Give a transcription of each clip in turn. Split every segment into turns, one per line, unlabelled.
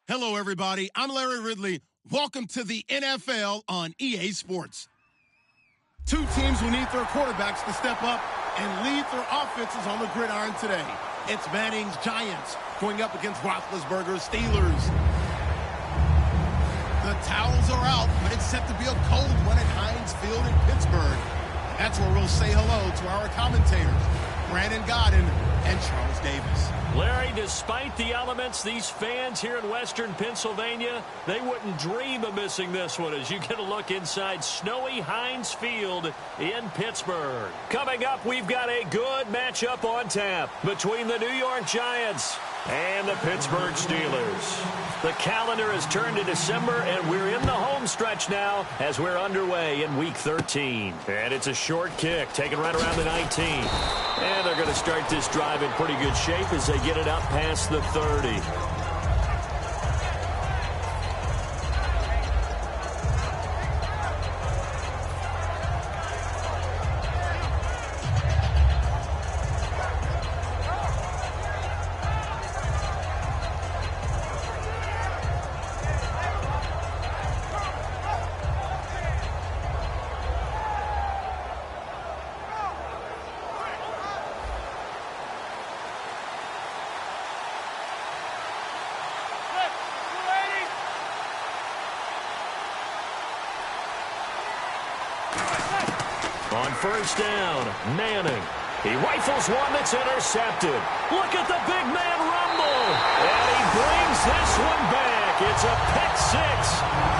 Hello, everybody. I'm Larry Ridley. Welcome to the NFL on EA Sports. Two teams will need their quarterbacks to step up and lead their offenses on the gridiron today. It's Manning's Giants going up against Roethlisberger's Steelers. The towels are out, but it's set to be a cold one at Heinz Field in Pittsburgh. That's where we'll say hello to our commentators, Brandon Godden and Charles Davis.
Larry, despite the elements, these fans here in western Pennsylvania, they wouldn't dream of missing this one as you get a look inside snowy Heinz Field in Pittsburgh. Coming up, we've got a good matchup on tap between the New York Giants and the Pittsburgh Steelers. The calendar has turned to December, and we're in the home stretch now as we're underway in Week 13. And it's a short kick, taken right around the 19. And they're going to start this drive in pretty good shape as they get it up past the 30. On first down, Manning. He rifles one that's intercepted. Look at the big man rumble. And he brings this one back. It's a pick six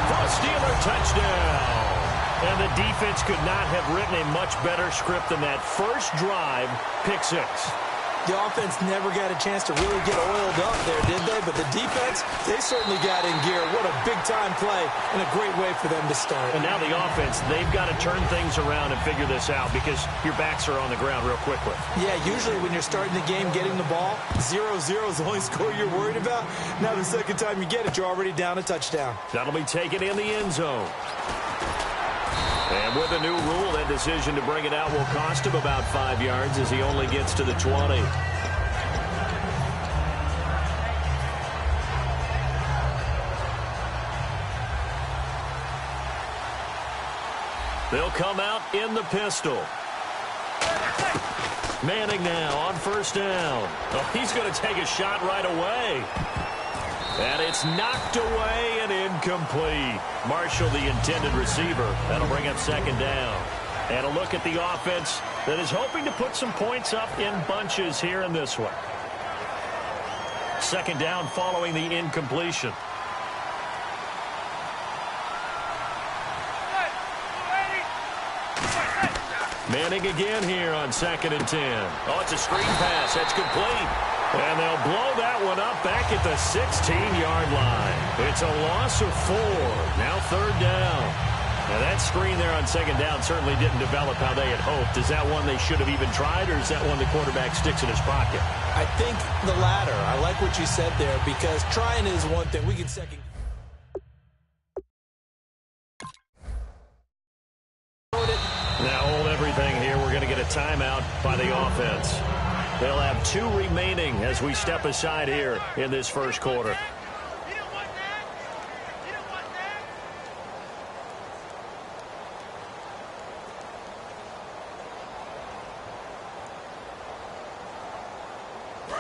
for a Steeler touchdown. And the defense could not have written a much better script than that first drive, pick six.
The offense never got a chance to really get oiled up there, did they? But the defense, they certainly got in gear. What a big-time play and a great way for them to start.
And now the offense, they've got to turn things around and figure this out because your backs are on the ground real quickly.
Yeah, usually when you're starting the game getting the ball, 0-0 is the only score you're worried about. Now the second time you get it, you're already down a touchdown.
That'll be taken in the end zone. And with a new rule, that decision to bring it out will cost him about 5 yards as he only gets to the 20. They'll come out in the pistol. Manning now on first down. Oh, he's going to take a shot right away. And it's knocked away and incomplete. Marshall, the intended receiver. That'll bring up second down. And a look at the offense that is hoping to put some points up in bunches here in this one. Second down following the incompletion. Manning again here on 2nd and 10. Oh, it's a screen pass. That's complete. And they'll blow that one up back at the 16-yard line. It's a loss of 4. Now third down. Now that screen there on second down certainly didn't develop how they had hoped. Is that one they should have even tried, or is that one the quarterback sticks in his pocket?
I think the latter. I like what you said there because trying is one thing. We can second.
Now hold everything here. We're going to get a timeout by the offense. They'll have 2 remaining as we step aside here in this first quarter.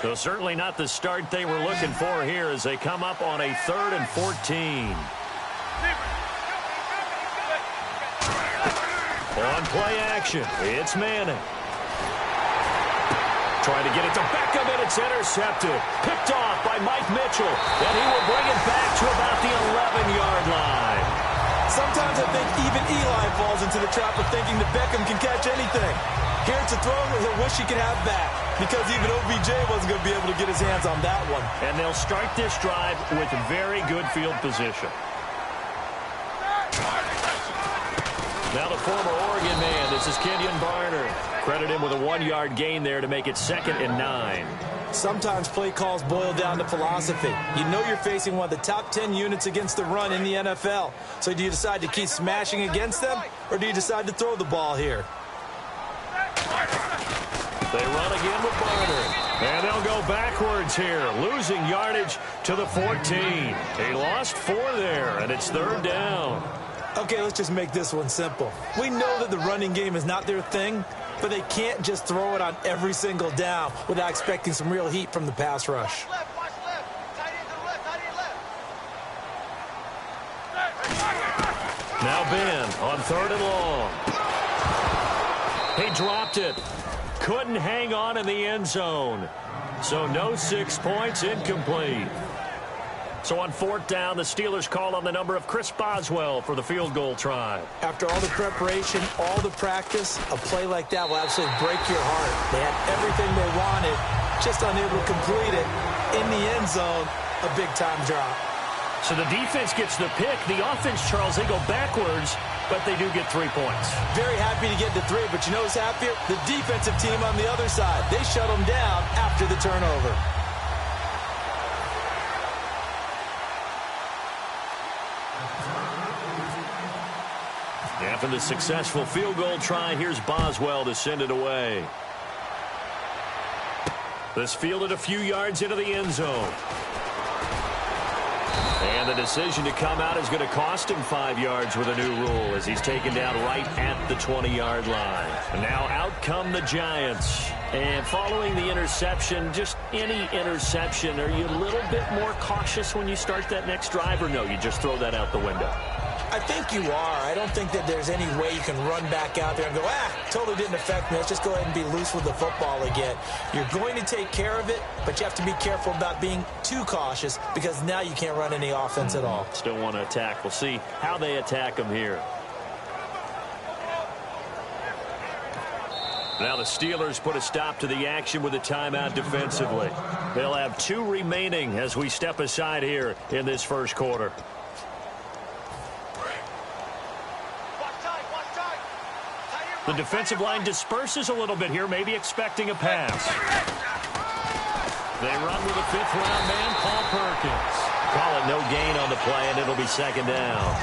So certainly not the start they were looking for here as they come up on a 3rd and 14. On play action, it's Manning. Trying to get it to Beckham, and it's intercepted. Picked off by Mike Mitchell, and he will bring it back to about the 11-yard line.
Sometimes I think even Eli falls into the trap of thinking that Beckham can catch anything. Here it's a throw that he'll wish he could have back because even OBJ wasn't going to be able to get his hands on that one.
And they'll start this drive with very good field position. Now the former Oregon man, this is Kenyon Barner. Credit him with a 1-yard gain there to make it 2nd and 9.
Sometimes play calls boil down to philosophy. You know you're facing one of the top 10 units against the run in the NFL. So do you decide to keep smashing against them, or do you decide to throw the ball here?
They run again with Barner. And they'll go backwards here, losing yardage to the 14. He lost 4 there, and it's 3rd down.
Okay, let's just make this one simple. We know that the running game is not their thing, but they can't just throw it on every single down without expecting some real heat from the pass rush.
Now Ben on 3rd and long. He dropped it. Couldn't hang on in the end zone. So no 6 points, incomplete. So on 4th down, the Steelers call on the number of Chris Boswell for the field goal try.
After all the preparation, all the practice, a play like that will absolutely break your heart. They had everything they wanted, just unable to complete it. In the end zone, a big-time drop.
So the defense gets the pick. The offense, Charles, they go backwards, but they do get 3 points.
Very happy to get to 3, but you know who's happier? The defensive team on the other side. They shut them down after the turnover.
After the successful field goal try, here's Boswell to send it away. This fielded a few yards into the end zone. And the decision to come out is going to cost him 5 yards with a new rule as he's taken down right at the 20-yard line. And now out come the Giants. And following the interception, just any interception, are you a little bit more cautious when you start that next drive, or no, you just throw that out the window?
I think you are. I don't think that there's any way you can run back out there and go, totally didn't affect me. Let's just go ahead and be loose with the football again. You're going to take care of it, but you have to be careful about being too cautious because now you can't run any offense at all.
Still want to attack. We'll see how they attack them here. Now the Steelers put a stop to the action with a timeout defensively. They'll have 2 remaining as we step aside here in this first quarter. The defensive line disperses a little bit here, maybe expecting a pass. They run with a 5th-round man, Paul Perkins. Call it no gain on the play, and it'll be 2nd down.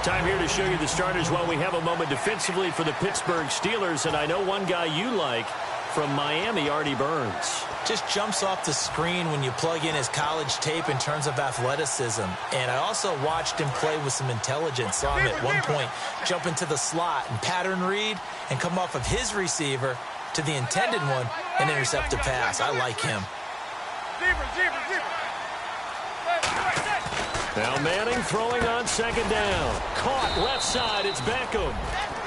Time here to show you the starters while we have a moment defensively for the Pittsburgh Steelers. And I know one guy you like from Miami, Artie Burns.
Just jumps off the screen when you plug in his college tape in terms of athleticism. And I also watched him play with some intelligence. Saw him at one point jump into the slot and pattern read and come off of his receiver to the intended one and intercept a pass. I like him.
Now Manning throwing on 2nd down. Caught left side. It's Beckham.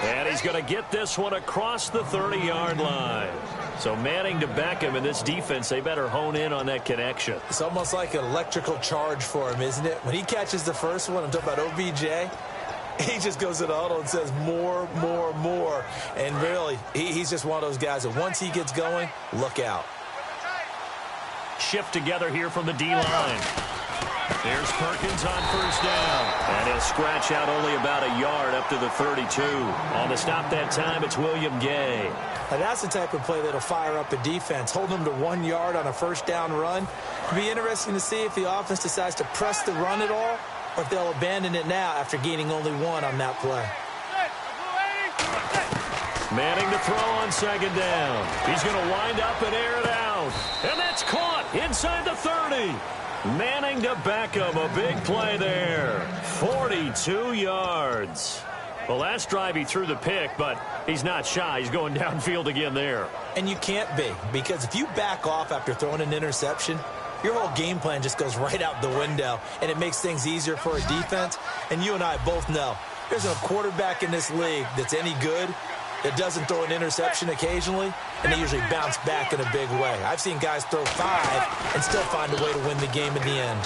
And he's going to get this one across the 30-yard line. So Manning to Beckham, and this defense, they better hone in on that connection.
It's almost like an electrical charge for him, isn't it? When he catches the first one, I'm talking about OBJ, he just goes to the huddle and says more, more, more. And really, he's just one of those guys that once he gets going, look out.
Shift together here from the D-line. There's Perkins on 1st down. And he'll scratch out only about a yard up to the 32. On the stop that time, it's William Gay.
Now that's the type of play that'll fire up a defense. Hold them to 1 yard on a 1st down run. It'll be interesting to see if the offense decides to press the run at all or if they'll abandon it now after gaining only 1 on that play.
Manning to throw on 2nd down. He's going to wind up and air it out. And that's caught inside the 30. Manning to Beckham, a big play there. 42 yards. Well, last drive he threw the pick, but he's not shy. He's going downfield again there.
And you can't be, because if you back off after throwing an interception, your whole game plan just goes right out the window, and it makes things easier for a defense. And you and I both know there's a quarterback in this league that's any good that doesn't throw an interception occasionally, and they usually bounce back in a big way. I've seen guys throw 5 and still find a way to win the game in the end.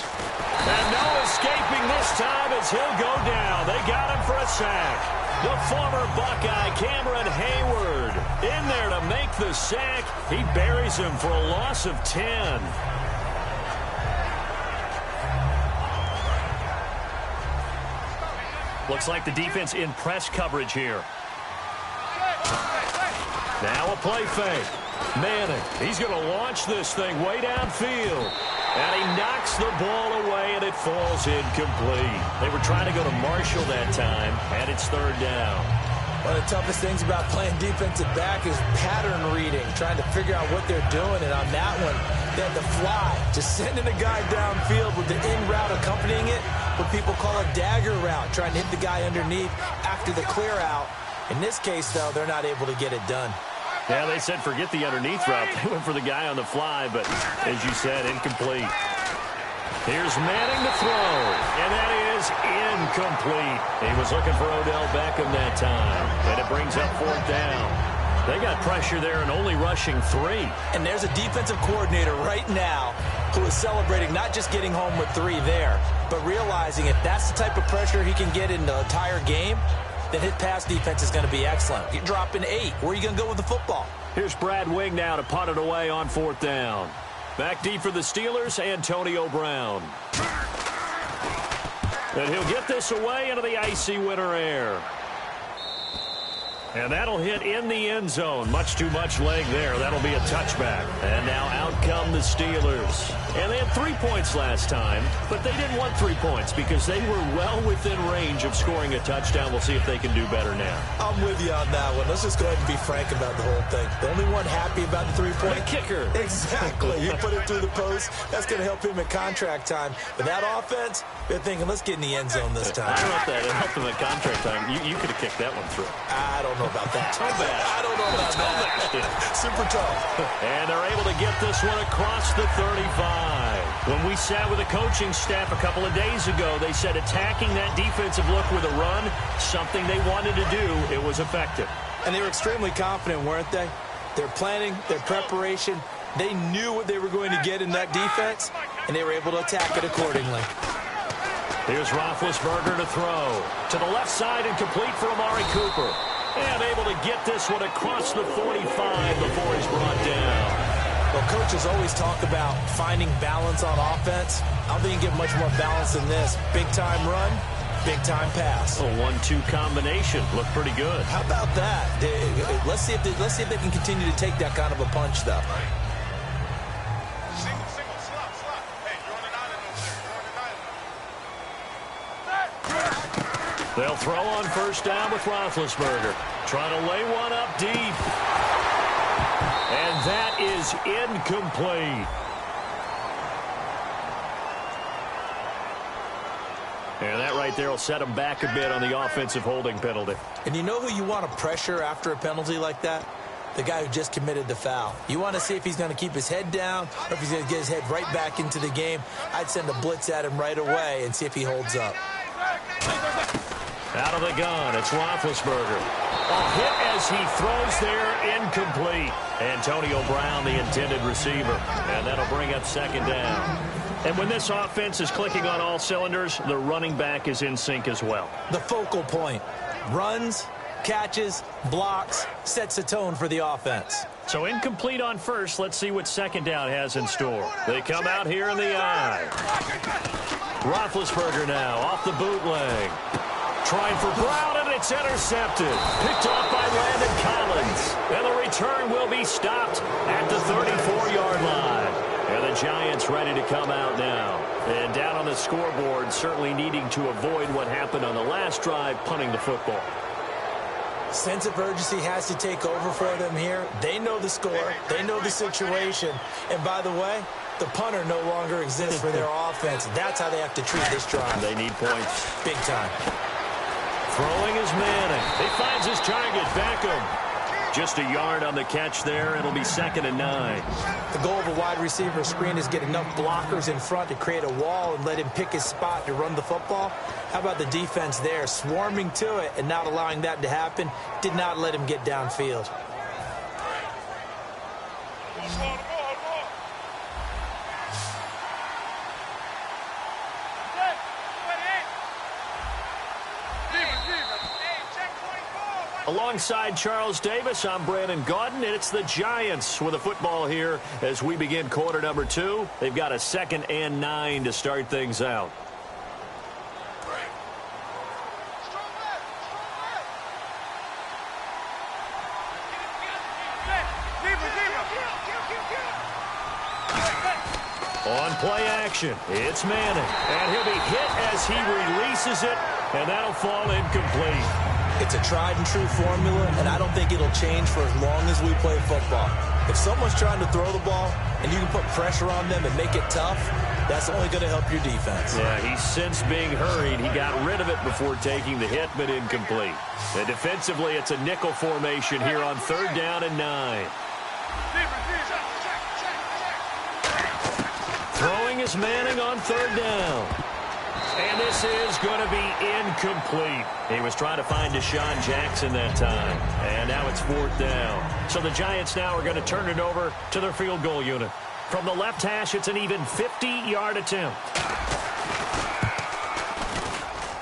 And no escaping this time as he'll go down. They got him for a sack. The former Buckeye, Cameron Hayward, in there to make the sack. He buries him for a loss of 10. Looks like the defense in press coverage here. Now a play fake. Manning, he's going to launch this thing way downfield. And he knocks the ball away, and it falls incomplete. They were trying to go to Marshall that time, and it's 3rd down.
One of the toughest things about playing defensive back is pattern reading, trying to figure out what they're doing. And on that one, they had to fly, just sending a guy downfield with the in route accompanying it, what people call a dagger route, trying to hit the guy underneath after the clear out. In this case, though, they're not able to get it done.
Yeah, they said forget the underneath route. They went for the guy on the fly, but as you said, incomplete. Here's Manning to throw, and that is incomplete. He was looking for Odell Beckham that time, and it brings up 4th down. They got pressure there and only rushing 3.
And there's a defensive coordinator right now who is celebrating not just getting home with 3 there, but realizing if that's the type of pressure he can get in the entire game, then his pass defense is going to be excellent. You're dropping 8. Where are you going to go with the football?
Here's Brad Wing now to punt it away on 4th down. Back deep for the Steelers, Antonio Brown. And he'll get this away into the icy winter air. And that'll hit in the end zone. Much too much leg there. That'll be a touchback. And now out come the Steelers. And they had 3 points last time, but they didn't want 3 points because they were well within range of scoring a touchdown. We'll see if they can do better now.
I'm with you on that one. Let's just go ahead and be frank about the whole thing. The only one happy about the 3-point
kicker.
Exactly. You put it through the post. That's going to help him at contract time. But that offense, they're thinking, let's get in the end zone this time.
I wrote that. It helped him at contract time. You could have kicked that one through.
I don't know about that. I don't know about that. Super tough.
And they're able to get this one across the 35. When we sat with the coaching staff a couple of days ago, they said attacking that defensive look with a run, something they wanted to do, it was effective.
And they were extremely confident, weren't they? Their planning, their preparation, they knew what they were going to get in that defense, and they were able to attack it accordingly.
Here's Roethlisberger to throw. To the left side and complete for Amari Cooper. And able to get this one across the 45 before he's brought down.
Well, coaches always talk about finding balance on offense. I don't think you get much more balance than this. Big-time run, big-time pass.
A 1-2 combination. Looked pretty good.
How about that? Let's see if they can continue to take that kind of a punch, though.
They'll throw on 1st down with Roethlisberger. Trying to lay one up deep. And that is incomplete. And that right there will set them back a bit on the offensive holding penalty.
And you know who you want to pressure after a penalty like that? The guy who just committed the foul. You want to see if he's going to keep his head down or if he's going to get his head right back into the game. I'd send a blitz at him right away and see if he holds up.
Out of the gun, it's Roethlisberger. A hit as he throws there, incomplete. Antonio Brown, the intended receiver. And that'll bring up 2nd down. And when this offense is clicking on all cylinders, the running back is in sync as well.
The focal point. Runs, catches, blocks, sets a tone for the offense.
So incomplete on 1st. Let's see what 2nd down has in store. They come out here in the eye. Roethlisberger now off the bootleg. Trying for Brown, and it's intercepted. Picked off by Landon Collins. And the return will be stopped at the 34-yard line. And the Giants ready to come out now. And down on the scoreboard, certainly needing to avoid what happened on the last drive, punting the football.
Sense of urgency has to take over for them here. They know the score. They know the situation. And by the way, the punter no longer exists for their offense. That's how they have to treat this drive.
They need points.
Big time.
Throwing is Manning. He finds his target, Beckham. Just a yard on the catch there. It'll be 2nd and 9.
The goal of a wide receiver screen is get enough blockers in front to create a wall and let him pick his spot to run the football. How about the defense there, swarming to it and not allowing that to happen? Did not let him get downfield.
Alongside Charles Davis, I'm Brandon Gaudin, and it's the Giants with a football here as we begin quarter number 2. They've got a 2nd and 9 to start things out. On play action, it's Manning, and he'll be hit as he releases it, and that'll fall incomplete.
It's a tried-and-true formula, and I don't think it'll change for as long as we play football. If someone's trying to throw the ball and you can put pressure on them and make it tough, that's only going to help your defense.
Yeah, he's since being hurried. He got rid of it before taking the hit, but incomplete. And defensively, it's a nickel formation here on 3rd down and 9. Throwing is Manning on 3rd down. And this is going to be incomplete. He was trying to find Deshaun Jackson that time. And now it's 4th down. So the Giants now are going to turn it over to their field goal unit. From the left hash, it's an even 50-yard attempt.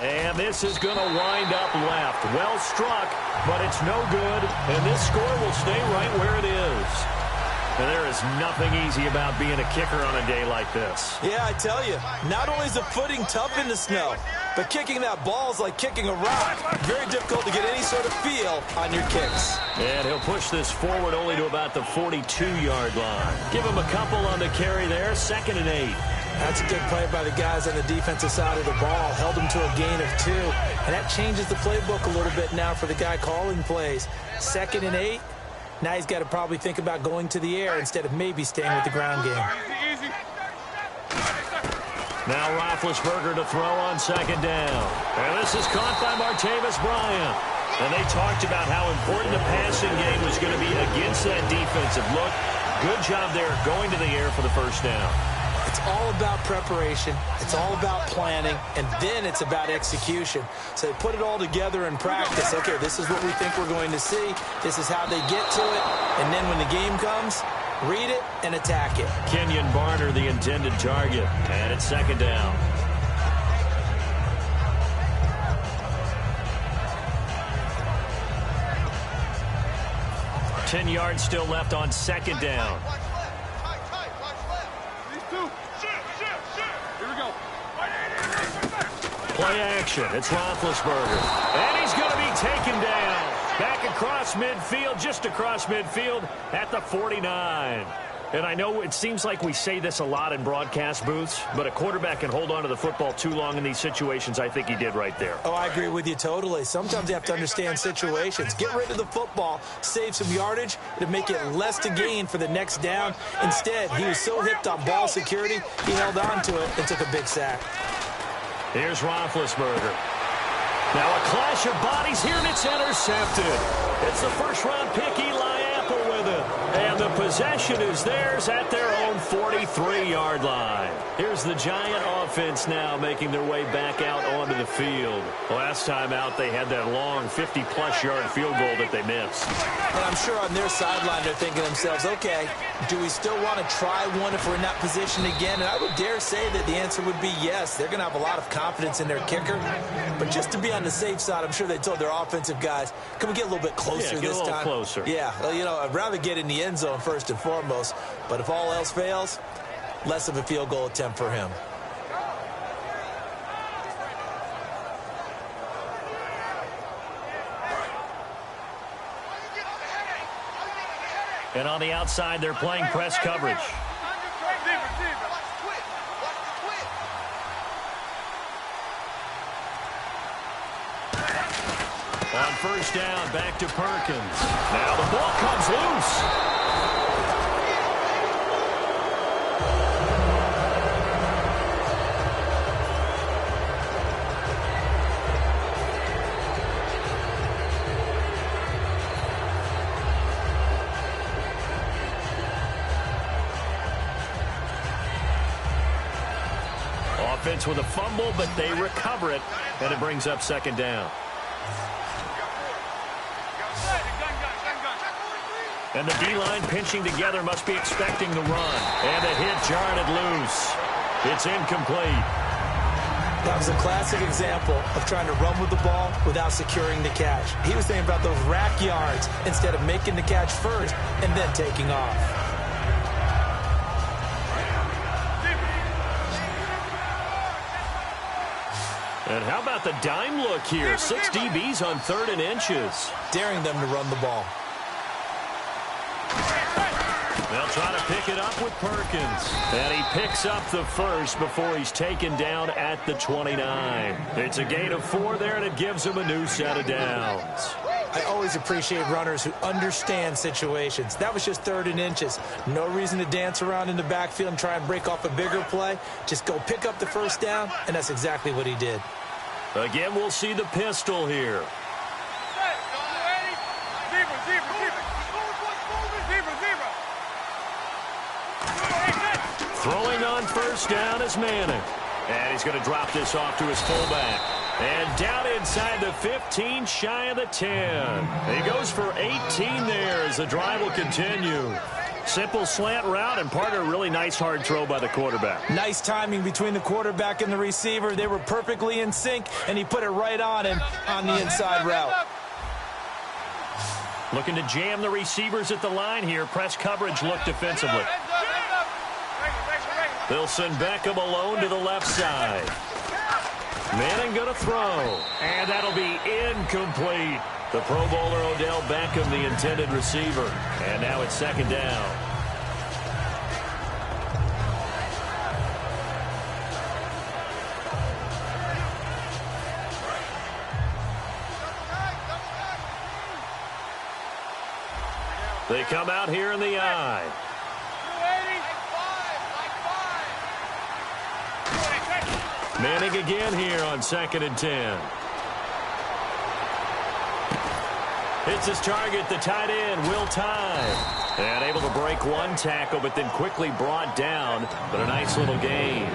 And this is going to wind up left. Well struck, but it's no good. And this score will stay right where it is. And there is nothing easy about being a kicker on a day like this.
Yeah, I tell you, not only is the footing tough in the snow, but kicking that ball is like kicking a rock. Very difficult to get any sort of feel on your kicks.
And he'll push this forward only to about the 42-yard line. Give him a couple on the carry there, 2nd and 8.
That's a good play by the guys on the defensive side of the ball. Held him to a gain of 2. And that changes the playbook a little bit now for the guy calling plays. 2nd and 8. Now he's got to probably think about going to the air instead of maybe staying with the ground game.
Now Roethlisberger to throw on 2nd down. And this is caught by Martavis Bryant. And they talked about how important the passing game was going to be against that defensive look. Good job there going to the air for the 1st down.
It's all about preparation. It's all about planning. And then it's about execution. So they put it all together in practice. Okay, this is what we think we're going to see. This is how they get to it. And then when the game comes, read it and attack it.
Kenyon Barner, the intended target. And it's 2nd down. Ten yards still left on 2nd down. Play action. It's Roethlisberger. And he's going to be taken down. Back across midfield, just across midfield at the 49. And I know it seems like we say this a lot in broadcast booths, but a quarterback can hold on to the football too long in these situations. I think he did right there.
Oh, I agree with you totally. Sometimes you have to understand situations. Get rid of the football, save some yardage to make it less to gain for the next down. Instead, he was so hipped on ball security, he held on to it and took a big sack.
Here's Roethlisberger. Now a clash of bodies here, and it's intercepted. It's the 1st-round pick, Eli Apple with it. And the possession is theirs at their own 43-yard line. Here's the Giant offense now making their way back out onto the field. Last time out, they had that long 50-plus yard field goal that they missed.
And I'm sure on their sideline they're thinking to themselves, okay, do we still want to try one if we're in that position again? And I would dare say that the answer would be yes. They're going to have a lot of confidence in their kicker. But just to be on the safe side, I'm sure they told their offensive guys, can we get a little bit closer this time?
Get a little closer.
Yeah, well, you know, I'd rather get in the end zone first and foremost. But if all else fails, less of a field goal attempt for him.
And on the outside, they're playing press coverage. On 1st down, back to Perkins. Now the ball comes loose. Offense with a fumble, but they recover it, and it brings up 2nd down. And the D-line pinching together must be expecting the run. And a hit jarred it loose. It's incomplete.
That was a classic example of trying to run with the ball without securing the catch. He was thinking about those rack yards instead of making the catch first and then taking off.
And how about the dime look here? 6 DBs on 3rd and inches.
Daring them to run the ball.
They'll try to pick it up with Perkins. And he picks up the first before he's taken down at the 29. It's a gain of 4 there, and it gives him a new set of downs.
I always appreciate runners who understand situations. That was just 3rd and inches. No reason to dance around in the backfield and try and break off a bigger play. Just go pick up the first down, and that's exactly what he did.
Again, we'll see the pistol here. Throwing on first down is Manning. And he's going to drop this off to his fullback. And down inside the 15, shy of the 10. He goes for 18 there as the drive will continue. Simple slant route, and part of a really nice hard throw by the quarterback.
Nice timing between the quarterback and the receiver. They were perfectly in sync, and he put it right on him on the inside route.
Looking to jam the receivers at the line here. Press coverage look defensively. They'll send Beckham alone to the left side. Manning going to throw, and that'll be incomplete. The Pro Bowler Odell Beckham, the intended receiver. And now it's 2nd down. They come out here in the eye. Manning again here on 2nd and 10. Hits his target, the tight end, Will Tye. And able to break one tackle, but then quickly brought down. But a nice little gain.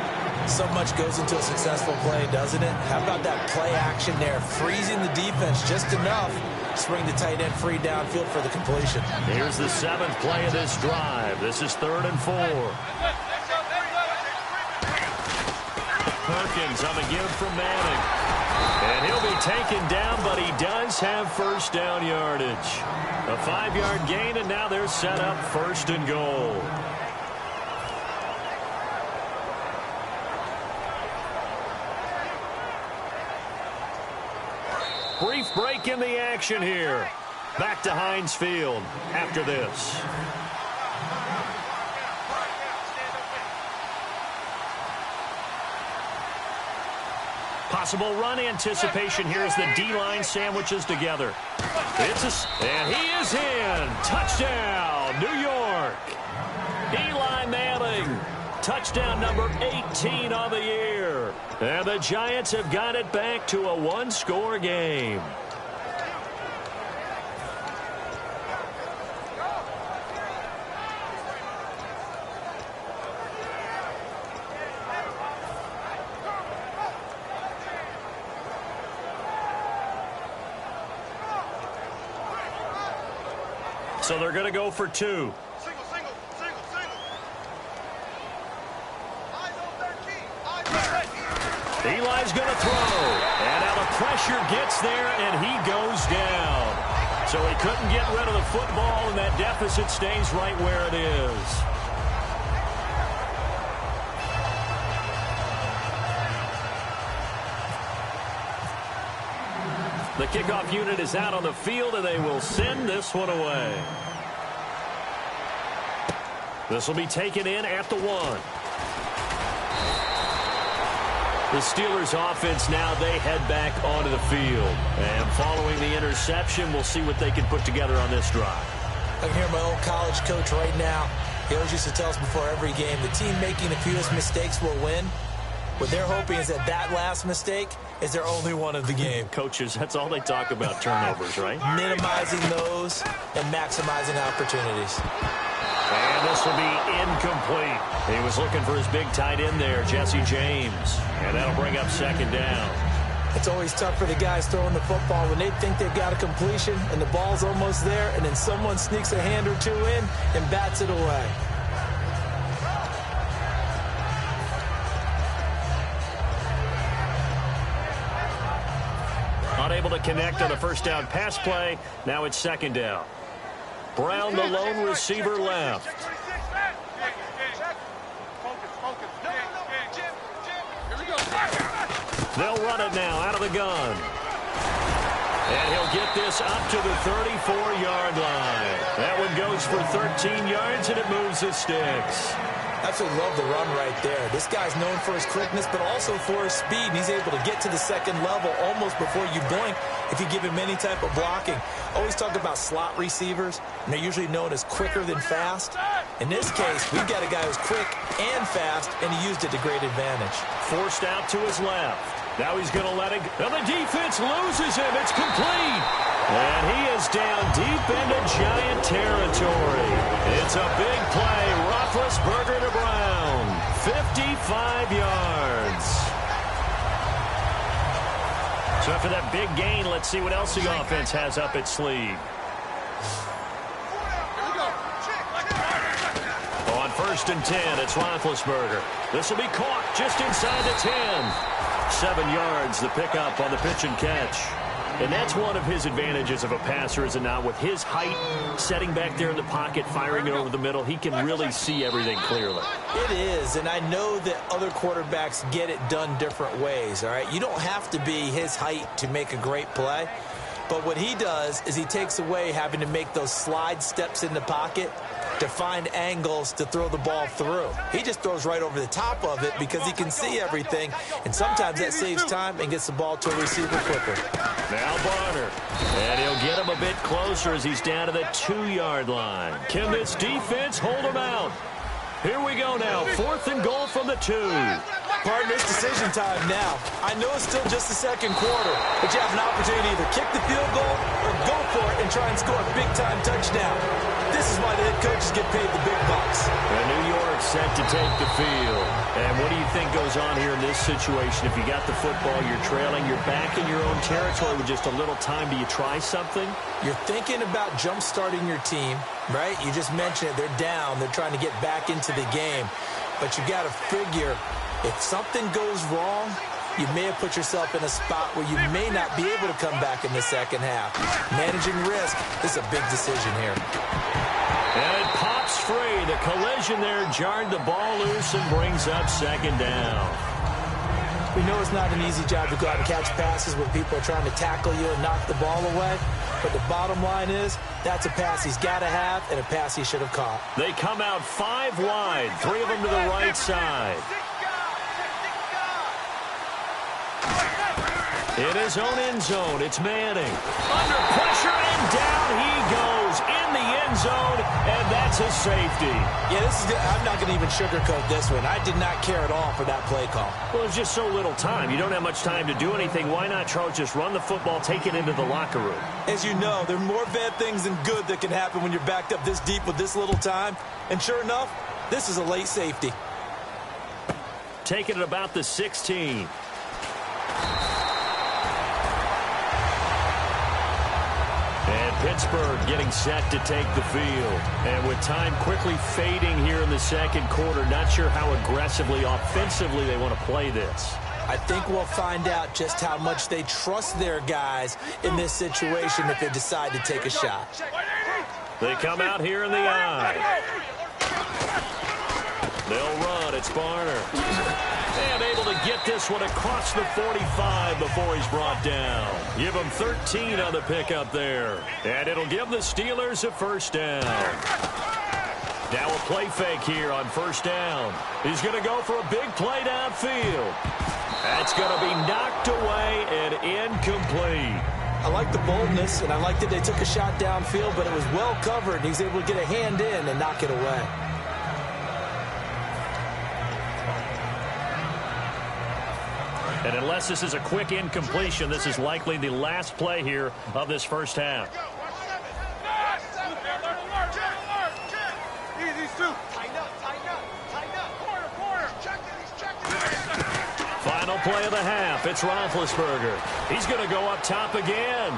So much goes into a successful play, doesn't it? How about that play action there? Freezing the defense just enough. Swing the tight end free downfield for the completion.
Here's the 7th play of this drive. This is 3rd and 4. Perkins on the give from Manning. And he'll be taken down, but he does have first down yardage. A 5-yard gain, and now they're set up 1st and goal. Brief break in the action here. Back to Heinz Field after this. Possible run anticipation here as the D-line sandwiches together. And he is in. Touchdown, New York. Eli Manning. Touchdown number 18 on the year. And the Giants have got it back to a 1-score game. So they're going to go for 2. Eli's going to throw. And now the pressure gets there, and he goes down. So he couldn't get rid of the football, and that deficit stays right where it is. The kickoff unit is out on the field, and they will send this one away. This will be taken in at the 1. The Steelers offense now, they head back onto the field. And following the interception, we'll see what they can put together on this drive.
I can hear my old college coach right now. He always used to tell us before every game, the team making the fewest mistakes will win. What they're hoping is that that last mistake is their only one of the game.
Coaches, that's all they talk about, turnovers, right?
Minimizing those and maximizing opportunities.
And this will be incomplete. He was looking for his big tight end there, Jesse James. And that'll bring up 2nd down.
It's always tough for the guys throwing the football when they think they've got a completion and the ball's almost there, and then someone sneaks a hand or two in and bats it away.
Unable to connect on the first down pass play. Now it's 2nd down. Brown, the lone receiver, left. They'll run it now out of the gun. And he'll get this up to the 34-yard line. That one goes for 13 yards, and it moves the sticks.
Absolutely love the run right there. This guy's known for his quickness, but also for his speed. He's able to get to the second level almost before you blink if you give him any type of blocking. Always talk about slot receivers, and they're usually known as quicker than fast. In this case, we've got a guy who's quick and fast, and he used it to great advantage.
Forced out to his left. Now he's going to let it go. And the defense loses him. It's complete. And he is down deep into Giant territory. It's a big play. Roethlisberger to Brown. 55 yards. So after that big gain, let's see what else the offense has up its sleeve. On 1st and 10, it's Roethlisberger. This will be caught just inside the 10. 7 yards, the pickup on the pitch and catch. And that's one of his advantages of a passer, is it not? With his height, setting back there in the pocket, firing it over the middle, he can really see everything clearly.
It is, and I know that other quarterbacks get it done different ways, all right? You don't have to be his height to make a great play. But what he does is he takes away having to make those slide steps in the pocket to find angles to throw the ball through. He just throws right over the top of it because he can see everything, and sometimes that saves time and gets the ball to a receiver quicker.
Now Barner, and he'll get him a bit closer as he's down to the 2-yard line. Can this defense hold him out? Here we go now, 4th and goal from the 2.
Partner, it's decision time now. I know it's still just the second quarter, but you have an opportunity to either kick the field goal or go for it and try and score a big-time touchdown. This is why the head coaches get paid the big bucks.
And New York set to take the field. And what do you think goes on here in this situation? If you got the football, you're trailing, you're back in your own territory with just a little time. Do you try something?
You're thinking about jump-starting your team, right? You just mentioned it. They're down. They're trying to get back into the game. But you got to figure, if something goes wrong, you may have put yourself in a spot where you may not be able to come back in the second half. Managing risk is a big decision here.
And it pops free. The collision there jarred the ball loose and brings up 2nd down.
We know it's not an easy job to go out and catch passes when people are trying to tackle you and knock the ball away. But the bottom line is, that's a pass he's got to have and a pass he should have caught.
They come out 5 wide, 3 of them to the right side. In his own end zone, it's Manning. Under pressure, and down he goes in the end zone, and that's a safety.
Yeah, this is good. I'm not going to even sugarcoat this one. I did not care at all for that play call.
Well, there's just so little time. You don't have much time to do anything. Why not, Charles, just run the football, take it into the locker room?
As you know, there are more bad things than good that can happen when you're backed up this deep with this little time. And sure enough, this is a late safety.
Taking it about the 16. And Pittsburgh getting set to take the field. And with time quickly fading here in the second quarter, not sure how aggressively, offensively they want to play this.
I think we'll find out just how much they trust their guys in this situation if they decide to take a shot.
They come out here in the eye. They'll run. It's Barner. And able to get this one across the 45 before he's brought down. Give him 13 on the pickup there. And it'll give the Steelers a 1st down. Now a play fake here on 1st down. He's going to go for a big play downfield. That's going to be knocked away and incomplete.
I like the boldness, and I like that they took a shot downfield, but it was well covered. He was able to get a hand in and knock it away.
And unless this is a quick incompletion, this is likely the last play here of this first half. Final play of the half. It's Roethlisberger. He's going to go up top again.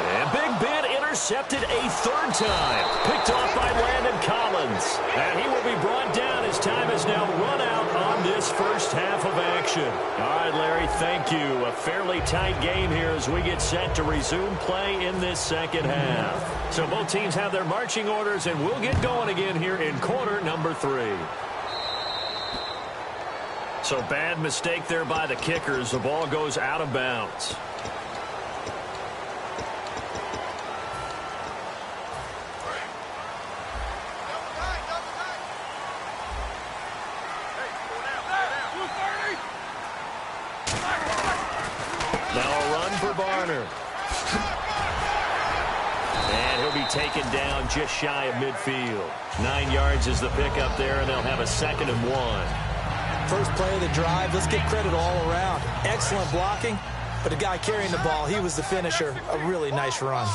And Big Ben intercepted a 3rd time. Picked off by Landon Collins. And he will be brought down. His time is now run out on this first half of action. All right, Larry, thank you. A fairly tight game here as we get set to resume play in this second half. So both teams have their marching orders, and we'll get going again here in quarter number 3. So bad mistake there by the kickers. The ball goes out of bounds.
for Barner.
And he'll be taken down just shy of midfield. 9 yards is the pickup there, and they'll have a 2nd and 1.
First play of the drive, let's get credit all around. Excellent blocking, but the guy carrying the ball, he was the finisher. A really nice run.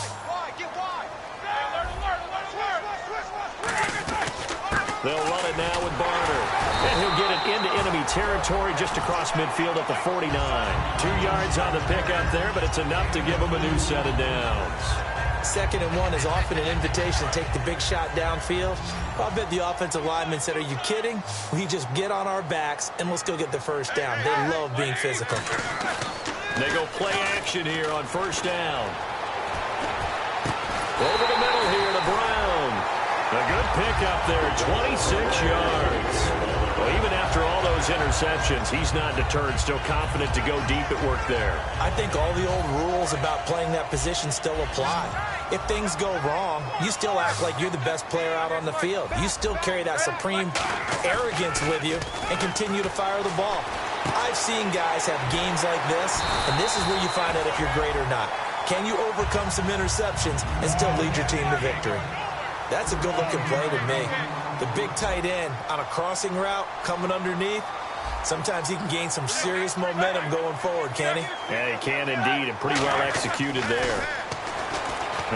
They'll run it now with Barner. And he'll get it into enemy territory just across midfield at the 49. 2 yards on the pickup there, but it's enough to give him a new set of downs.
2nd and 1 is often an invitation to take the big shot downfield. I bet the offensive lineman said, are you kidding? We just get on our backs and let's go get the first down. They love being physical.
They go play action here on 1st down. Over the middle here to Brown. A good pickup there, 26 yards. Well, even after all those interceptions, he's not deterred, still confident to go deep at work there.
I think all the old rules about playing that position still apply. If things go wrong, you still act like you're the best player out on the field. You still carry that supreme arrogance with you and continue to fire the ball. I've seen guys have games like this, and this is where you find out if you're great or not. Can you overcome some interceptions and still lead your team to victory? That's a good-looking play to me. The big tight end on a crossing route coming underneath. Sometimes he can gain some serious momentum going forward, can he?
Yeah, he can indeed, and pretty well executed there.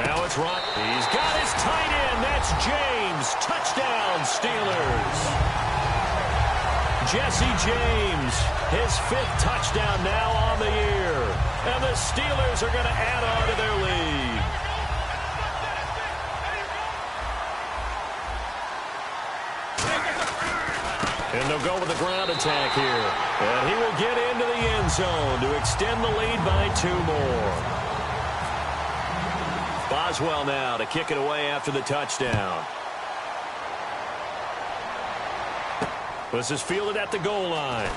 Now it's Ron. He's got his tight end. That's James. Touchdown, Steelers. Jesse James, his 5th touchdown now on the year. And the Steelers are going to add on to their lead. And they'll go with the ground attack here. And he will get into the end zone to extend the lead by 2 more. Boswell now to kick it away after the touchdown. This is fielded at the goal line.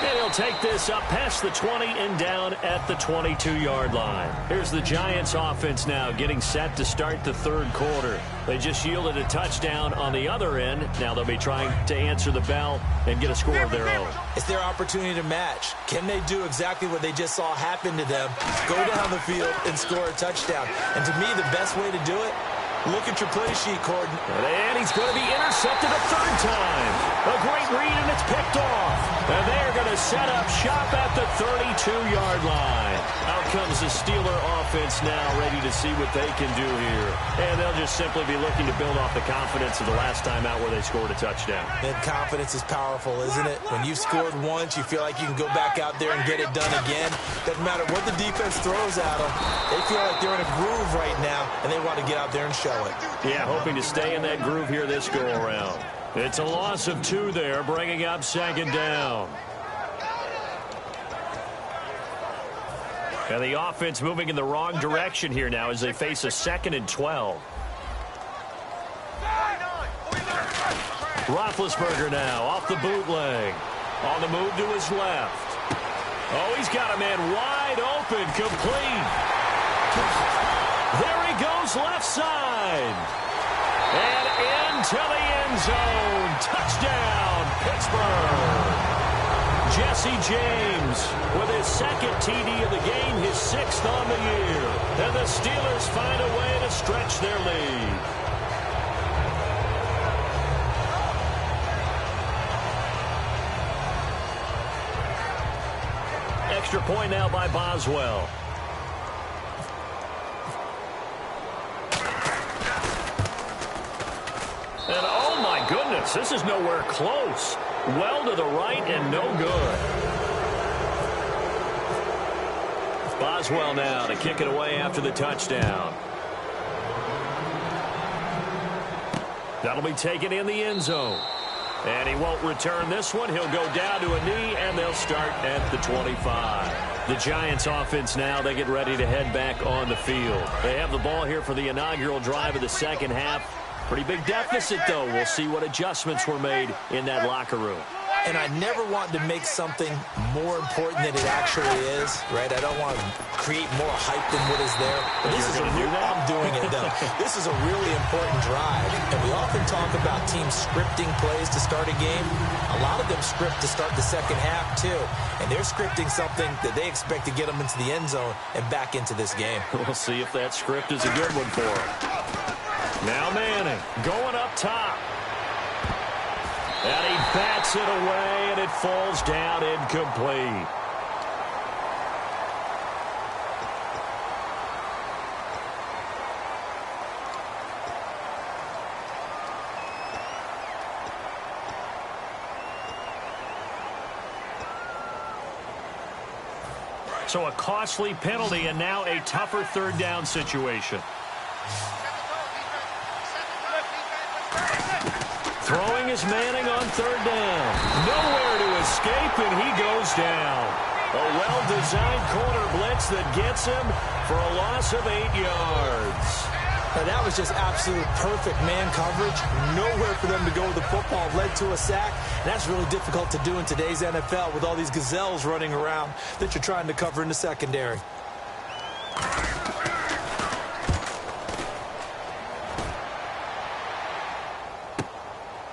And he'll take this up past the 20 and down at the 22-yard line. Here's the Giants offense now getting set to start the 3rd quarter. They just yielded a touchdown on the other end. Now they'll be trying to answer the bell and get a score of their own.
It's their opportunity to match. Can they do exactly what they just saw happen to them? Go down the field and score a touchdown. And to me, the best way to do it, look at your play sheet, Corden.
And he's going to be intercepted a 3rd time. A great read, and it's picked off. And they are going to set up shop at the 32-yard line. Out comes the Steeler offense now, ready to see what they can do here. And they'll just simply be looking to build off the confidence of the last time out where they scored a touchdown.
And confidence is powerful, isn't it? When you've scored once, you feel like you can go back out there and get it done again. Doesn't matter what the defense throws at them. They feel like they're in a groove right now, and they want to get out there and show it.
Yeah, hoping to stay in that groove here this go-around. It's a loss of 2 there, bringing up 2nd down. And the offense moving in the wrong direction here now as they face a 2nd and 12. Roethlisberger now off the bootleg. On the move to his left. Oh, he's got a man wide open, complete. There he goes, left side. And into the end zone. Touchdown, Pittsburgh. Jesse James with his 2nd TD of the game, his 6th on the year. And the Steelers find a way to stretch their lead. Extra point now by Boswell. And oh my goodness, this is nowhere close. Well to the right and no good. Boswell now to kick it away after the touchdown. That'll be taken in the end zone. And he won't return this one. He'll go down to a knee, and they'll start at the 25. The Giants offense now, they get ready to head back on the field. They have the ball here for the inaugural drive of the 2nd half. Pretty big deficit, though. We'll see what adjustments were made in that locker room.
and I never want to make something more important than it actually is, right? I don't want to create more hype than what is there. But this is I'm doing it, though. This is a really important drive, and we often talk about teams scripting plays to start a game. A lot of them script to start the second half, too, and they're scripting something that they expect to get them into the end zone and back into this game.
We'll see if that script is a good one for them. Now Manning going up top. And he bats it away, and it falls down incomplete. So a costly penalty and now a tougher third down situation. Throwing is Manning on third down. Nowhere to escape, and he goes down. A well-designed corner blitz that gets him for a loss of 8 yards.
Now, that was just absolute perfect man coverage. Nowhere for them to go with the football. Led to a sack. And that's really difficult to do in today's NFL with all these gazelles running around that you're trying to cover in the secondary.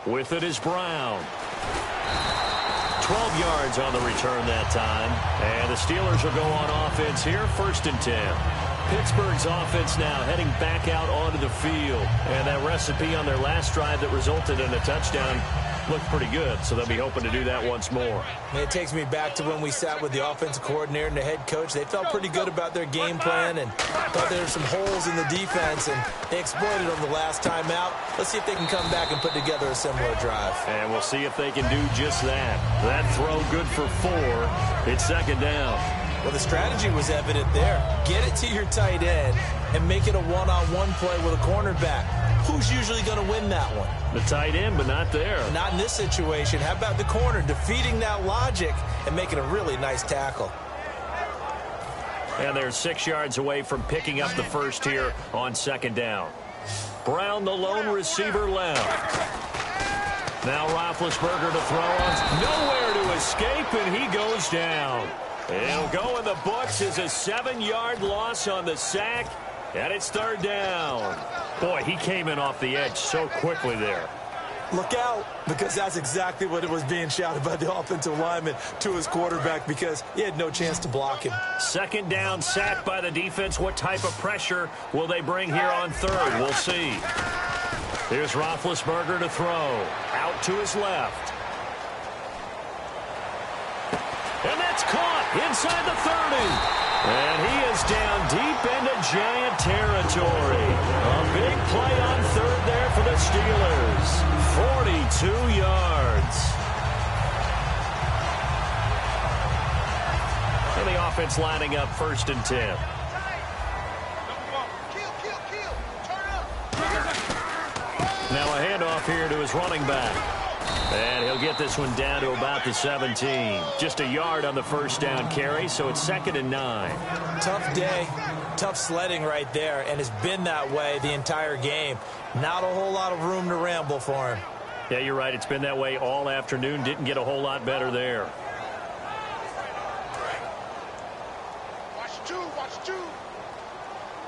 With it is Brown. 12 yards on the return that time. And the Steelers will go on offense here, 1st and 10. Pittsburgh's offense now heading back out onto the field. And that recipe on their last drive that resulted in a touchdown looked pretty good, so they'll be hoping to do that once more.
It takes me back to when we sat with the offensive coordinator and the head coach. They felt pretty good about their game plan and thought there were some holes in the defense, and they exploited them the last time out. Let's see if they can come back and put together a similar drive.
And we'll see if they can do just that. That throw good for 4. It's 2nd down.
Well, the strategy was evident there. Get it to your tight end and make it a one-on-one play with a cornerback. Who's usually going to win that one?
The tight end, but not there.
Not in this situation. How about the corner defeating that logic and making a really nice tackle?
And they're 6 yards away from picking up the first here on 2nd down. Brown, the lone receiver, left. Now Roethlisberger to throw on. Nowhere to escape, and he goes down. It'll go in the books as a 7-yard loss on the sack, and it's 3rd down. Boy, he came in off the edge so quickly there.
Look out, because that's exactly what it was being shouted by the offensive lineman to his quarterback, because he had no chance to block him.
2nd down, sack by the defense. What type of pressure will they bring here on 3rd? We'll see. Here's Roethlisberger to throw. Out to his left. And that's caught inside the 30. And he is down deep into Giant territory. A big play on 3rd there for the Steelers. 42 yards. And the offense lining up 1st and 10. Now a handoff here to his running back. And he'll get this one down to about the 17. Just a yard on the 1st down carry, so it's 2nd and 9.
Tough day, tough sledding right there, and it's been that way the entire game. Not a whole lot of room to ramble for him.
Yeah, you're right. It's been that way all afternoon. Didn't get a whole lot better there.
Watch two.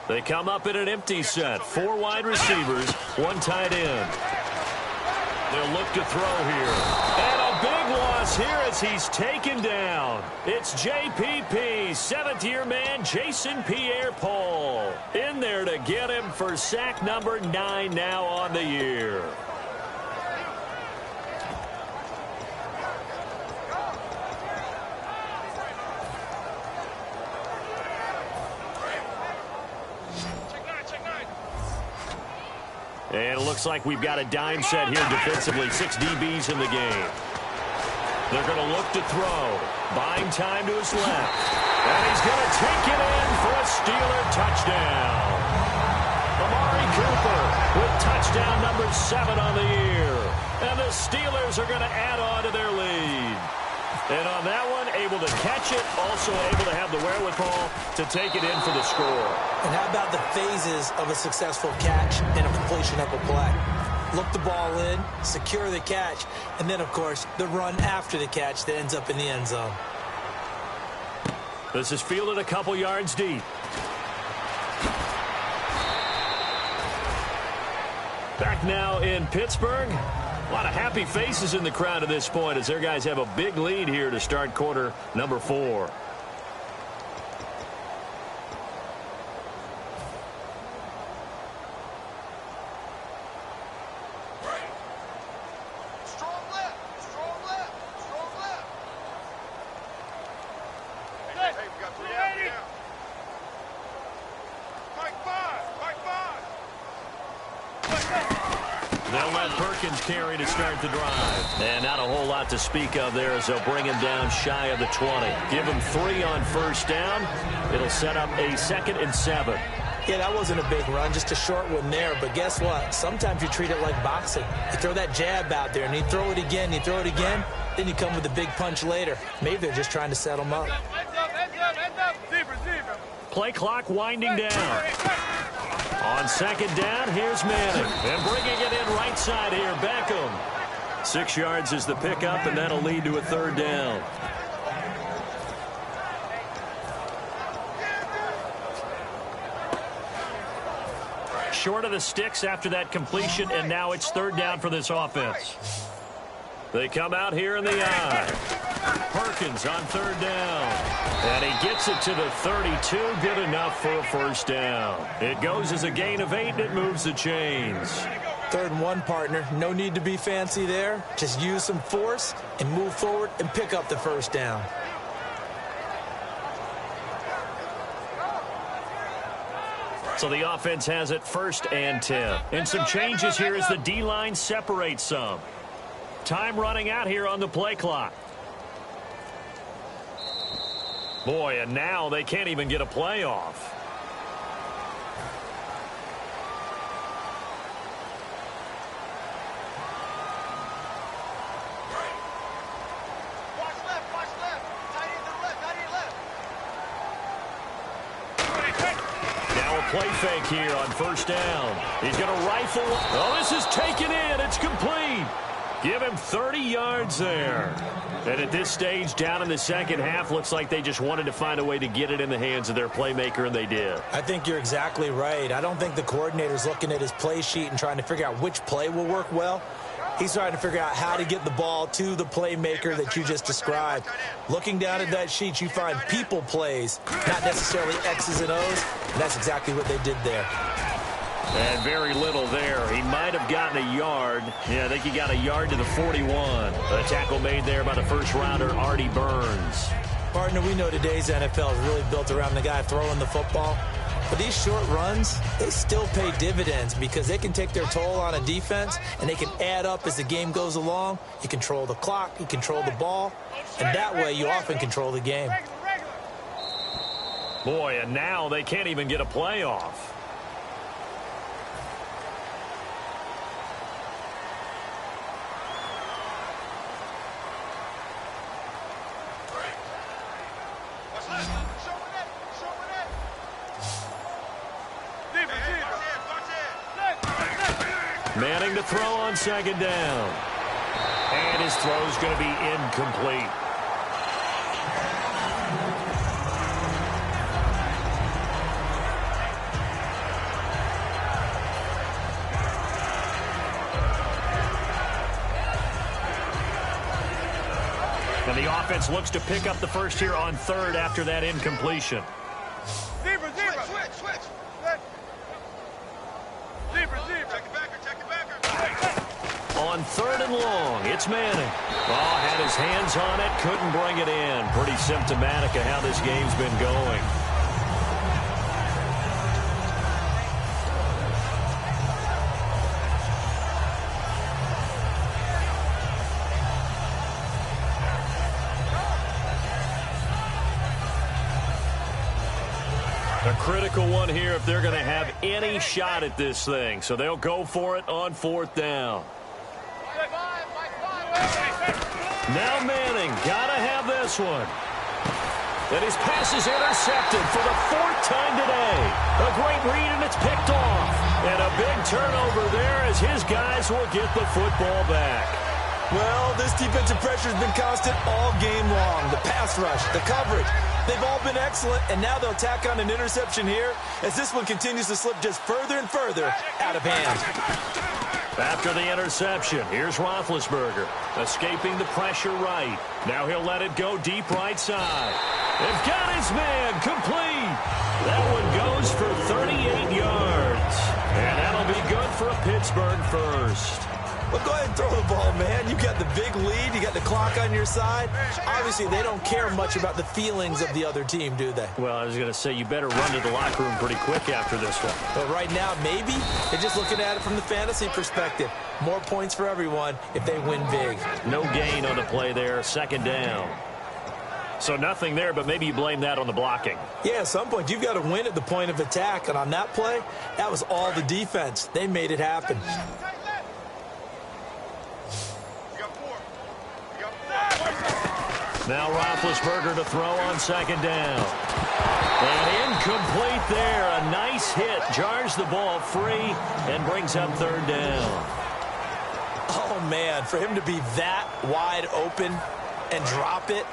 They come up in an empty set. 4 wide receivers, 1 tight end. They'll look to throw here. And a big loss here as he's taken down. It's JPP, 7th-year man, Jason Pierre-Paul. In there to get him for sack number 9 now on the year. And it looks like we've got a dime set here defensively. 6 DBs in the game. They're going to look to throw. Buying time to his left. And he's going to take it in for a Steeler touchdown. Amari Cooper with touchdown number 7 on the year. And the Steelers are going to add on to their lead. And on that one, able to catch it, also able to have the wherewithal to take it in for the score.
And how about the phases of a successful catch and a completion of a play? look the ball in, secure the catch, and then, of course, the run after the catch that ends up in the end zone.
This is fielded a couple yards deep. Back now in Pittsburgh. A lot of happy faces in the crowd at this point as their guys have a big lead here to start quarter number 4. They'll let Perkins carry to start the drive. And not a whole lot to speak of there as they'll bring him down shy of the 20. Give him 3 on first down. It'll set up a 2nd and 7.
Yeah, that wasn't a big run, just a short one there. But guess what? Sometimes you treat it like boxing. You throw that jab out there, and you throw it again, then you come with a big punch later. Maybe they're just trying to set him up.
Play clock winding down. On 2nd down, here's Manning. And bringing it in right side here, Beckham. 6 yards is the pickup, and that'll lead to a 3rd down. Short of the sticks after that completion, and now it's 3rd down for this offense. They come out here in the eye. Perkins on 3rd down. And he gets it to the 32. Good enough for a 1st down. It goes as a gain of 8, and it moves the chains.
3rd and 1, partner. No need to be fancy there. Just use some force and move forward and pick up the 1st down.
So the offense has it 1st and 10. And some changes here as the D-line separates some. Time running out here on the play clock. Boy, and now they can't even get a play off. Now a play fake here on 1st down. He's going to rifle. Oh, this is taken in. It's complete. Give him 30 yards there. And at this stage, down in the 2nd half, looks like they just wanted to find a way to get it in the hands of their playmaker, and they did.
I think you're exactly right. I don't think the coordinator's looking at his play sheet and trying to figure out which play will work well. He's trying to figure out how to get the ball to the playmaker that you just described. Looking down at that sheet, you find people plays, not necessarily X's and O's, and that's exactly what they did there.
And very little there. He might have gotten a yard. Yeah, I think he got a yard to the 41. A tackle made there by the first-rounder, Artie Burns.
Partner, we know today's NFL is really built around the guy throwing the football. But these short runs, they still pay dividends because they can take their toll on a defense, and they can add up as the game goes along. You control the clock, you control the ball, and that way you often control the game.
Boy, and now they can't even get a play off. Manning to throw on 2nd down. And his throw's going to be incomplete. And the offense looks to pick up the first here on 3rd after that incompletion. On 3rd and long, it's Manning. Oh, had his hands on it, couldn't bring it in. Pretty symptomatic of how this game's been going. A critical one here if they're going to have any shot at this thing. So they'll go for it on 4th down. Now Manning, gotta have this one. And his pass is intercepted for the 4th time today. A great read, and it's picked off. And a big turnover there as his guys will get the football back.
Well, this defensive pressure has been constant all game long. The pass rush, the coverage, they've all been excellent, and now they'll tack on an interception here as this one continues to slip just further and further out of hand.
After the interception, here's Roethlisberger, escaping the pressure right. Now he'll let it go deep right side. They've got his man complete. That one goes for 38 yards. And that'll be good for a Pittsburgh first.
Well, go ahead and throw the ball, man. You got the big lead. You got the clock on your side. Obviously, they don't care much about the feelings of the other team, do they?
Well, I was going to say, you better run to the locker room pretty quick after this one.
But right now, maybe they're just looking at it from the fantasy perspective. More points for everyone if they win big.
No gain on the play there. 2nd down. So nothing there, but maybe you blame that on the blocking.
Yeah, at some point, you've got to win at the point of attack. And on that play, that was all the defense. They made it happen.
Now Roethlisberger to throw on 2nd down. And incomplete there. A nice hit. Jars the ball free and brings up 3rd down.
Oh, man, for him to be that wide open and drop it.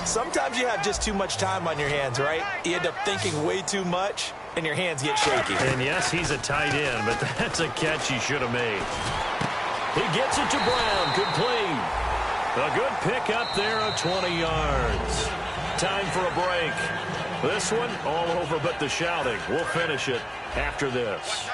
Sometimes you have just too much time on your hands, right? You end up thinking way too much, and your hands get shaky.
And yes, he's a tight end, but that's a catch he should have made. He gets it to Brown. Complete. A good pick up there of 20 yards. Time for a break. This one all over but the shouting. We'll finish it after this.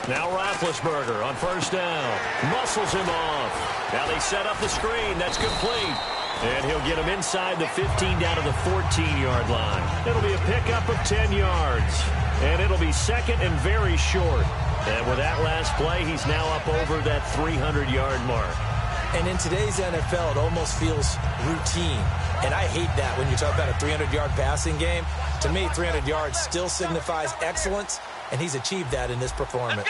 Now Roethlisberger on 1st down. Muscles him off. Now they set up the screen. That's complete. And he'll get him inside the 15 down to the 14-yard line. It'll be a pickup of 10 yards. And it'll be 2nd and very short. And with that last play, he's now up over that 300-yard mark.
And in today's NFL, it almost feels routine. And I hate that when you talk about a 300-yard passing game. To me, 300 yards still signifies excellence, and he's achieved that in this performance.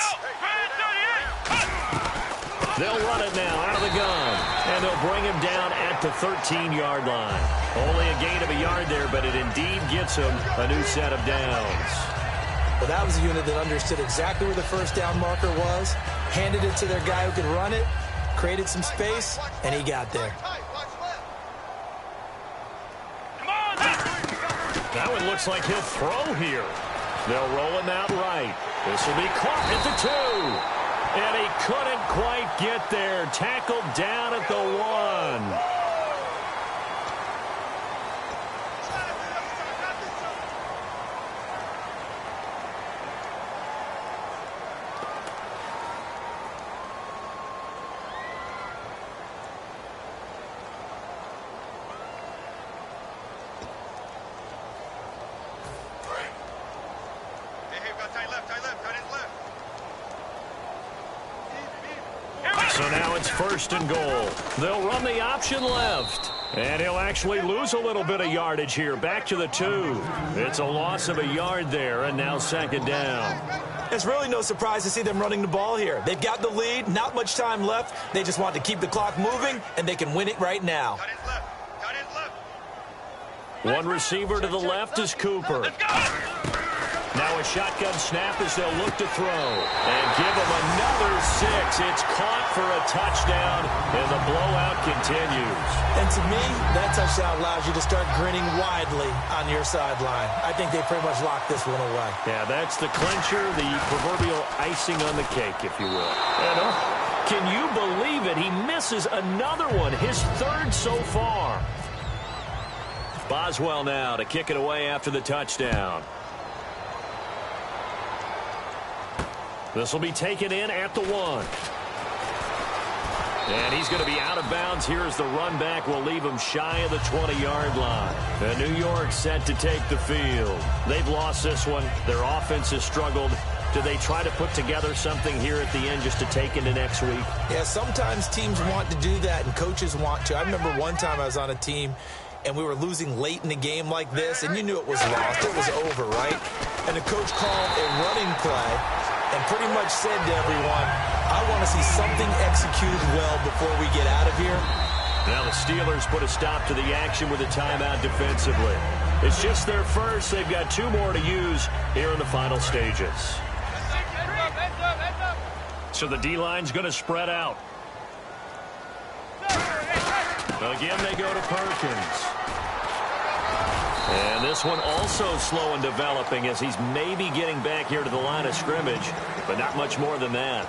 They'll run it now out of the gun, and they'll bring him down at the 13-yard line. Only a gain of a yard there, but it indeed gets him a new set of downs.
Well, that was a unit that understood exactly where the 1st down marker was, handed it to their guy who could run it, created some space, and he got there.
Now it looks like he'll throw here. They'll roll him out right. This will be caught at the 2. And he couldn't quite get there. Tackled down at the 1. So now it's 1st and goal. They'll run the option left. And he'll actually lose a little bit of yardage here. Back to the 2. It's a loss of a yard there, and now 2nd down.
It's really no surprise to see them running the ball here. They've got the lead, not much time left. They just want to keep the clock moving, and they can win it right now.
One receiver to the left is Cooper. Now a shotgun snap as they'll look to throw. And give him another 6. It's caught for a touchdown, and the blowout continues.
And to me, that touchdown allows you to start grinning widely on your sideline. I think they pretty much locked this one away.
Yeah, that's the clincher, the proverbial icing on the cake, if you will. And, can you believe it? He misses another one, his 3rd so far. Boswell now to kick it away after the touchdown. This will be taken in at the 1. And he's going to be out of bounds here as the run back will leave him shy of the 20-yard line. And New York set to take the field. They've lost this one. Their offense has struggled. Do they try to put together something here at the end just to take into next week?
Yeah, sometimes teams want to do that and coaches want to. I remember one time I was on a team and we were losing late in the game like this, and you knew it was lost. It was over, right? And the coach called a running play and pretty much said to everyone, I want to see something executed well before we get out of here.
Now the Steelers put a stop to the action with a timeout defensively. It's just their first. They've got 2 more to use here in the final stages. So the D-line's going to spread out. Again, they go to Perkins. And this one also slow in developing as he's maybe getting back here to the line of scrimmage, but not much more than that.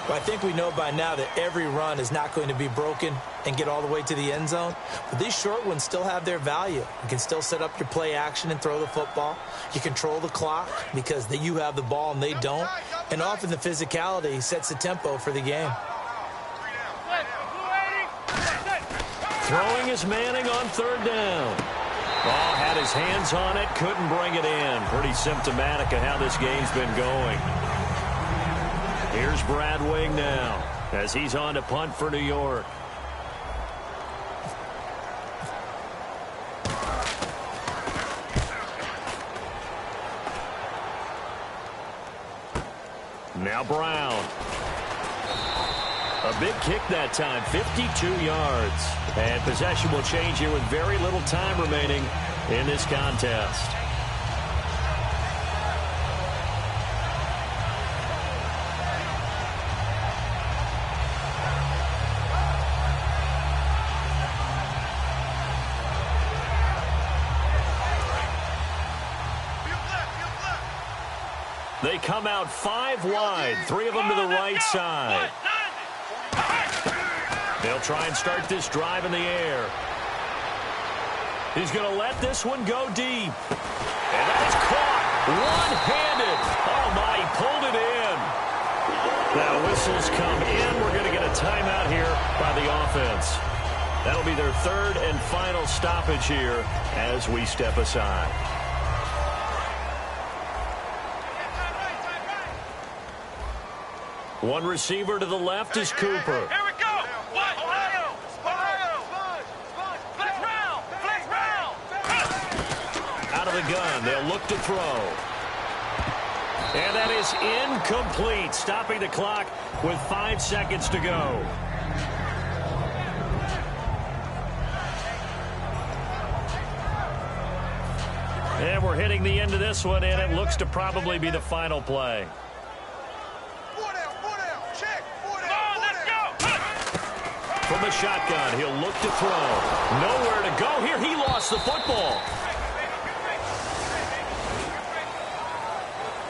Well, I think we know by now that every run is not going to be broken and get all the way to the end zone. But these short ones still have their value. You can still set up your play action and throw the football. You control the clock because you have the ball and they don't. And often the physicality sets the tempo for the game.
Throwing is Manning on 3rd down. Oh, had his hands on it, couldn't bring it in. Pretty symptomatic of how this game's been going. Here's Brad Wing now as he's on to punt for New York. Now Brown. A big kick that time, 52 yards. And possession will change here with very little time remaining in this contest. They come out 5 wide, 3 of them to the right side. They'll try and start this drive in the air. He's going to let this one go deep. And that's caught one-handed. Oh, my, he pulled it in. Now whistles come in. We're going to get a timeout here by the offense. That'll be their 3rd and final stoppage here as we step aside. One receiver to the left is Cooper.
Here we go. Ohio. Flex round.
Out of the gun, they'll look to throw. And that is incomplete, stopping the clock with 5 seconds to go. And we're hitting the end of this one, and it looks to probably be the final play. From the shotgun, he'll look to throw. Nowhere to go here. He lost the football.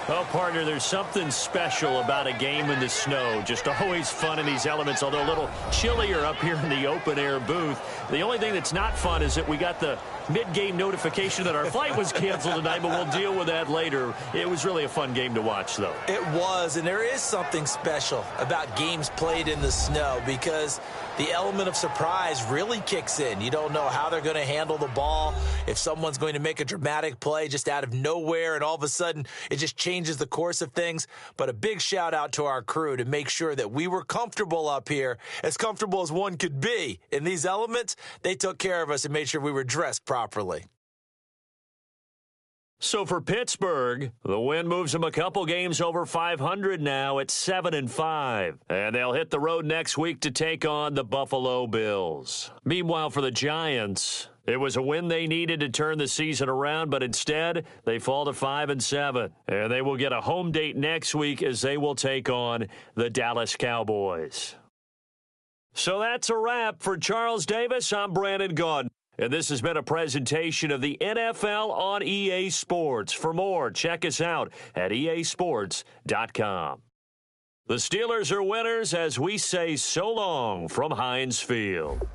Well, partner, there's something special about a game in the snow. Just always fun in these elements, although a little chillier up here in the open-air booth. The only thing that's not fun is that we got the mid-game notification that our flight was canceled tonight, but we'll deal with that later. It was really a fun game to watch, though.
It was, and there is something special about games played in the snow because the element of surprise really kicks in. You don't know how they're going to handle the ball, if someone's going to make a dramatic play just out of nowhere, and all of a sudden it just changes the course of things. But a big shout out to our crew to make sure that we were comfortable up here, as comfortable as one could be. In these elements, they took care of us and made sure we were dressed properly.
So for Pittsburgh, the win moves them a couple games over 500 now at 7-5. And they'll hit the road next week to take on the Buffalo Bills. Meanwhile, for the Giants, it was a win they needed to turn the season around, but instead they fall to 5-7. And they will get a home date next week as they will take on the Dallas Cowboys. So that's a wrap. For Charles Davis, I'm Brandon Gaudin. And this has been a presentation of the NFL on EA Sports. For more, check us out at easports.com. The Steelers are winners as we say so long from Heinz Field.